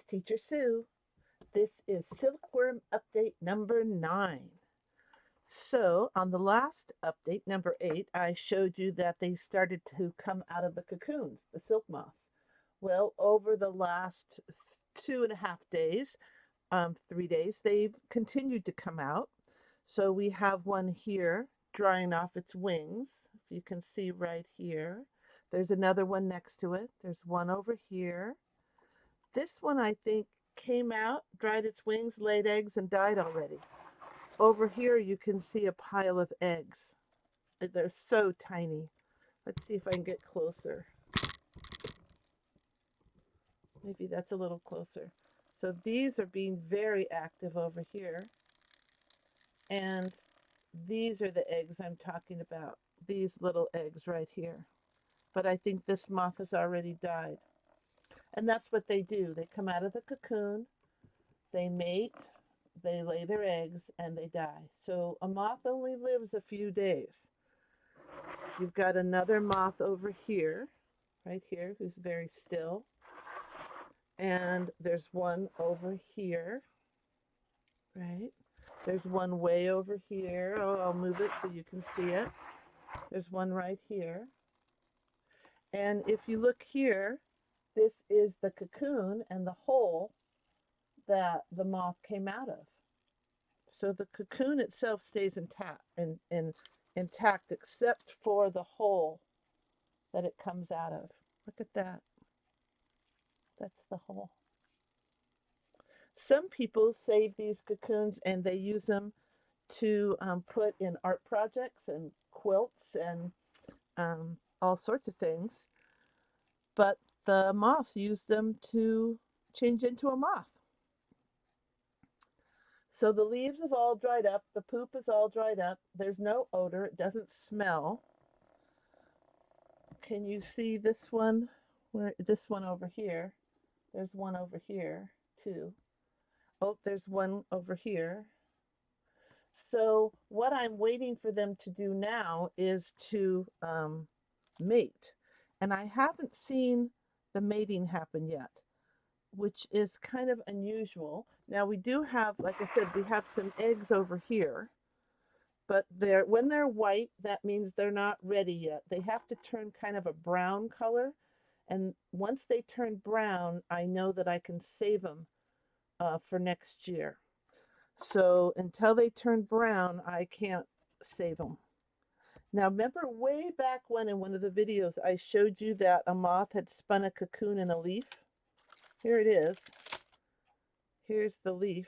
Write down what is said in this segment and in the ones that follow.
Teacher Sue. This is Silkworm update number 9. So, on the last update, number 8, I showed you that they started to come out of the cocoons, the silk moths. Well, over the last 2.5 days, 3 days, they've continued to come out. So, we have one here drying off its wings. If you can see right here, there's another one next to it. There's one over here. This one, I think, came out, dried its wings, laid eggs, and died already. Over here, you can see a pile of eggs. They're so tiny. Let's see if I can get closer. Maybe that's a little closer. So these are being very active over here. And these are the eggs I'm talking about. These little eggs right here. But I think this moth has already died. And that's what they do. They come out of the cocoon, they mate, they lay their eggs, and they die. So a moth only lives a few days. You've got another moth over here, right here, who's very still. And there's one over here, right? There's one way over here. Oh, I'll move it so you can see it. There's one right here. And if you look here, this is the cocoon and the hole that the moth came out of. So the cocoon itself stays intact except for the hole that it comes out of. Look at that. That's the hole. Some people save these cocoons and they use them to put in art projects and quilts and all sorts of things. But the moths use them to change into a moth. So the leaves have all dried up. The poop is all dried up. There's no odor. It doesn't smell. Can you see this one? This one over here. There's one over here too. Oh, there's one over here. So what I'm waiting for them to do now is to mate. And I haven't seen the mating happen yet, which is kind of unusual. Now we do have, like I said, we have some eggs over here, but when they're white, that means they're not ready yet. They have to turn kind of a brown color. And once they turn brown, I know that I can save them for next year. So until they turn brown, I can't save them. Now remember way back when in one of the videos I showed you that a moth had spun a cocoon in a leaf? Here it is. Here's the leaf.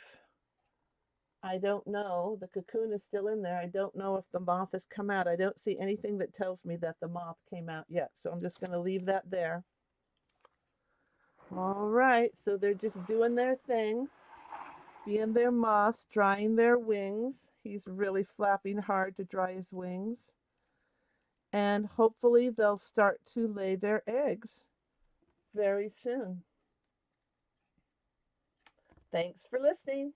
I don't know. The cocoon is still in there. I don't know if the moth has come out. I don't see anything that tells me that the moth came out yet. So I'm just going to leave that there. All right. So they're just doing their thing. Being their moths, drying their wings. He's really flapping hard to dry his wings. And hopefully they'll start to lay their eggs very soon. Thanks for listening.